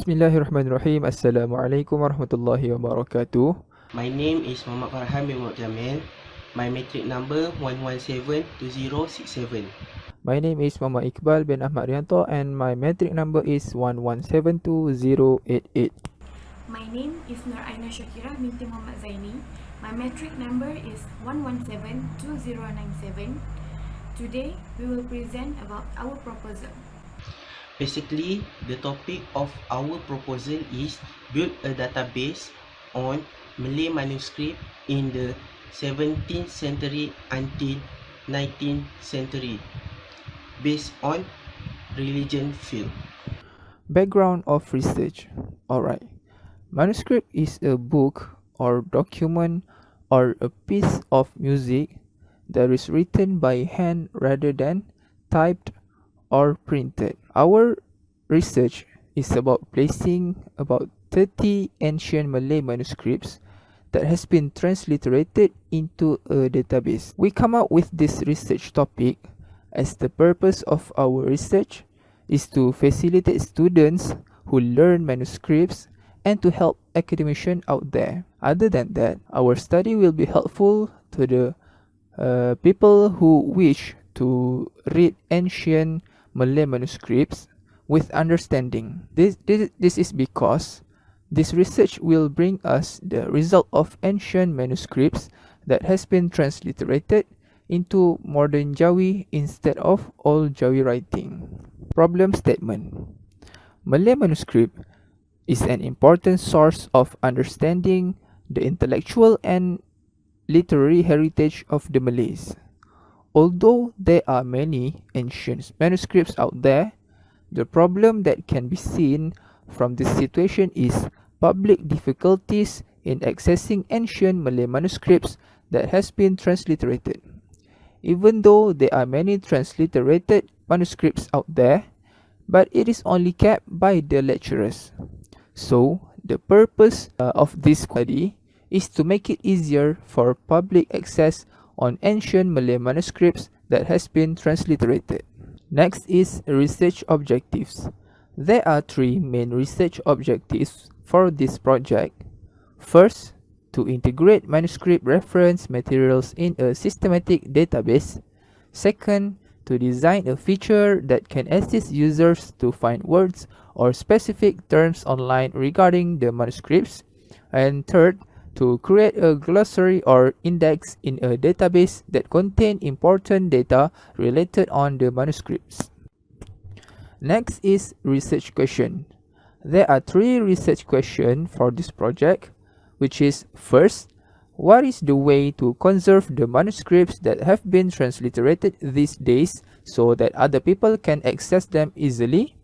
Bismillahirrahmanirrahim. Assalamualaikum warahmatullahi wabarakatuh. My name is Muhammad Farhan bin Muhammad Jamil. My matric number 1172067. My name is Muhammad Iqbal bin Ahmad Rianto and my metric number is 1172088. My name is Nur Aina Shakira binti Muhammad Zaini. My metric number is 1172097. Today we will present about our proposal. Basically, the topic of our proposal is build a database on Malay manuscript in the 17th century until 19th century based on religion field. Background of research. Alright. Manuscript is a book or document or a piece of music that is written by hand rather than typed or printed. Our research is about placing about 30 ancient Malay manuscripts that has been transliterated into a database. We come up with this research topic as the purpose of our research is to facilitate students who learn manuscripts and to help academicians out there. Other than that, our study will be helpful to the people who wish to read ancient Malay manuscripts with understanding. This is because this research will bring us the result of ancient manuscripts that has been transliterated into modern Jawi instead of old Jawi writing. Problem statement. Malay manuscript is an important source of understanding the intellectual and literary heritage of the Malays. Although there are many ancient manuscripts out there, the problem that can be seen from this situation is public difficulties in accessing ancient Malay manuscripts that has been transliterated. Even though there are many transliterated manuscripts out there, but it is only kept by the lecturers. So, the purpose of this study is to make it easier for public access on ancient Malay manuscripts that has been transliterated. Next is research objectives. There are three main research objectives for this project. First, to integrate manuscript reference materials in a systematic database. Second, to design a feature that can assist users to find words or specific terms online regarding the manuscripts. And third, to create a glossary or index in a database that contain important data related on the manuscripts. Next is research question. There are three research questions for this project, which is first, what is the way to conserve the manuscripts that have been transliterated these days so that other people can access them easily?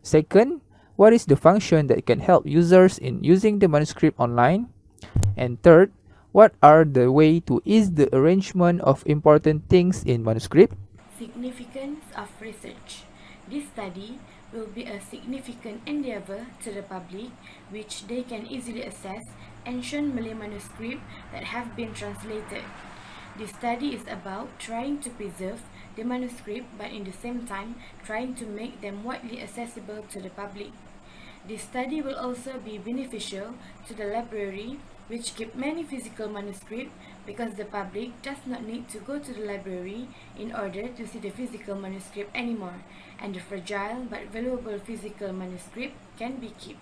Second, what is the function that can help users in using the manuscript online? And third, what are the way to ease the arrangement of important things in manuscript? Significance of research. This study will be a significant endeavor to the public, which they can easily access ancient Malay manuscripts that have been translated. This study is about trying to preserve the manuscript, but in the same time trying to make them widely accessible to the public. This study will also be beneficial to the library, which keep many physical manuscripts because the public does not need to go to the library in order to see the physical manuscript anymore, and the fragile but valuable physical manuscript can be kept.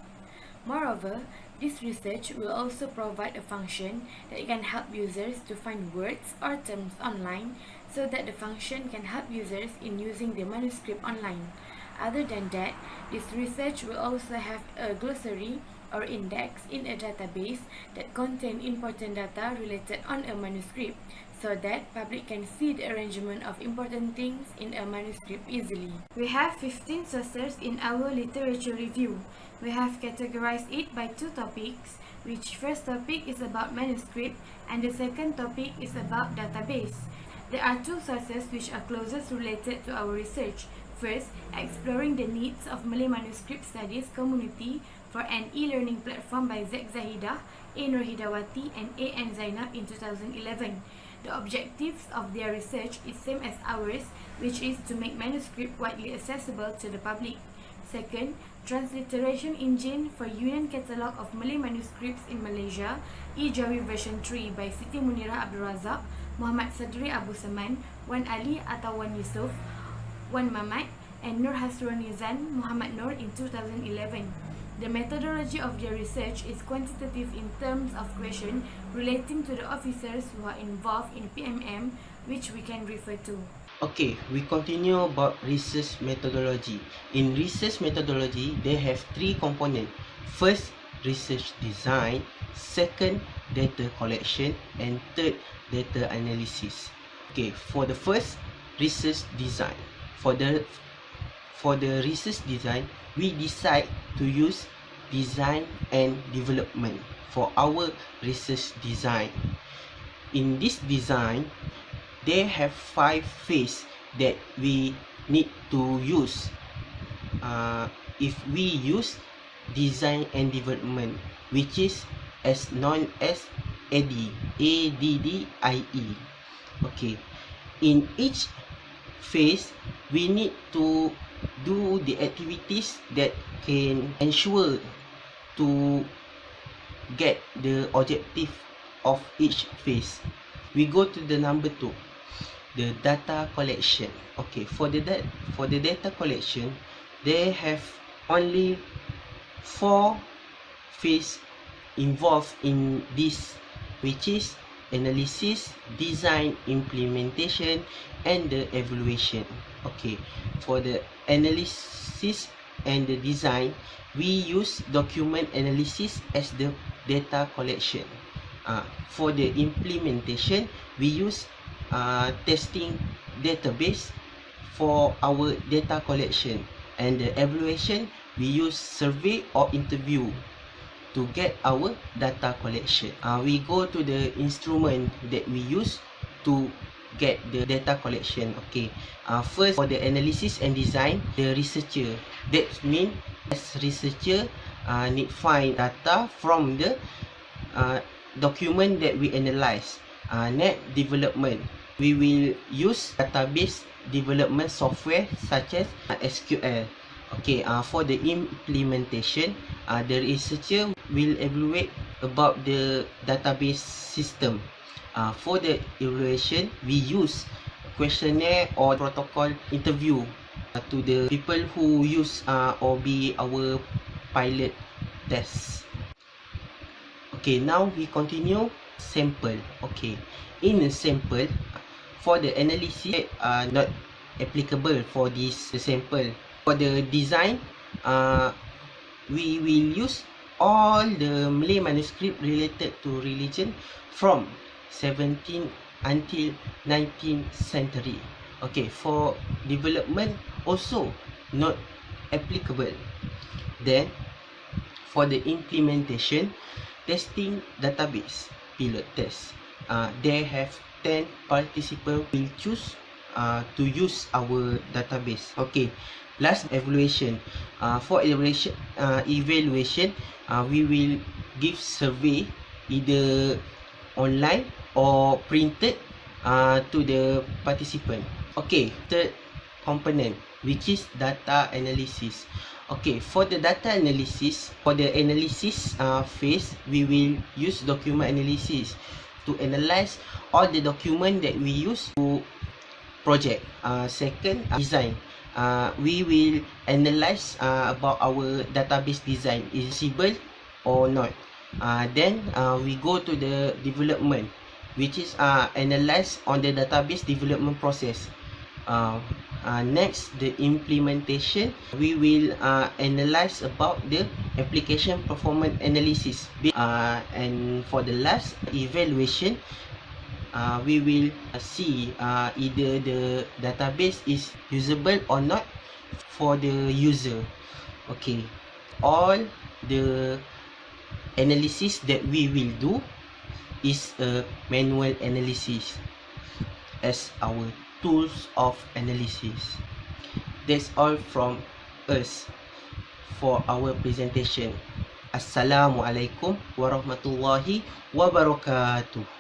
Moreover, this research will also provide a function that can help users to find words or terms online so that the function can help users in using the manuscript online. Other than that, this research will also have a glossary or index in a database that contain important data related on a manuscript so that public can see the arrangement of important things in a manuscript easily. We have 15 sources in our literature review. We have categorized it by two topics, which first topic is about manuscript and the second topic is about database. There are two sources which are closest related to our research. First, exploring the needs of Malay manuscript studies community for an e-learning platform by Z Zahidah, A Nurhidawati and A N Zainab in 2011. The objectives of their research is same as ours, which is to make manuscript widely accessible to the public. Second, transliteration engine for Union Catalogue of Malay Manuscripts in Malaysia, E-Jawi version 3 by Siti Munirah Abdul Razak, Muhammad Sadri Abu Saman, Wan Ali atau Wan Yusof, Wan Mamat, and Nur Hasrunizan Muhammad Nur in 2011. The methodology of their research is quantitative in terms of question relating to the officers who are involved in PMM, which we can refer to. Okay, we continue about research methodology. In research methodology, they have three components. First, research design. Second, data collection. And third, data analysis. Okay, for the first, research design. For the research design, we decide to use design and development for our research design. In this design, they have 5 phases that we need to use if we use design and development, which is as known as ADDIE. Okay, in each phase we need to do the activities that can ensure to get the objective of each phase. We go to the number 2, the data collection. Okay, for the data collection, they have only 4 phases involved in this, which is analysis, design, implementation, and the evaluation. Okay, for the analysis and the design, we use document analysis as the data collection. For the implementation, we use testing database for our data collection, and the evaluation, we use survey or interview to get our data collection. We go to the instrument that we use to get the data collection. Okay, first, for the analysis and design, the researcher, that means as researcher need find data from the document that we analyze. Next, development, we will use database development software such as SQL. Okay, for the implementation, the researcher will evaluate about the database system. For the evaluation, we use questionnaire or protocol interview to the people who use or be our pilot test. Okay, now we continue sample. Okay, in a sample, for the analysis not applicable for this sample. For the design, we will use all the Malay manuscript related to religion from 17th until 19th century. Okay, for development also not applicable. Then for the implementation, testing database pilot test, they have 10 participants will choose to use our database. Okay, last, evaluation. For evaluation, we will give survey either online or printed to the participant. Okay, third component, which is data analysis. Okay, for the data analysis, for the analysis phase, we will use document analysis to analyze all the document that we use to project. Second, design. We will analyze about our database design, is visible or not. Then we go to the development, which is analyze on the database development process. Next, the implementation, we will analyze about the application performance analysis. And for the last, evaluation, we will see either the database is usable or not for the user. Okay, all the analysis that we will do is a manual analysis as our tools of analysis. That's all from us for our presentation. Assalamualaikum warahmatullahi wabarakatuh.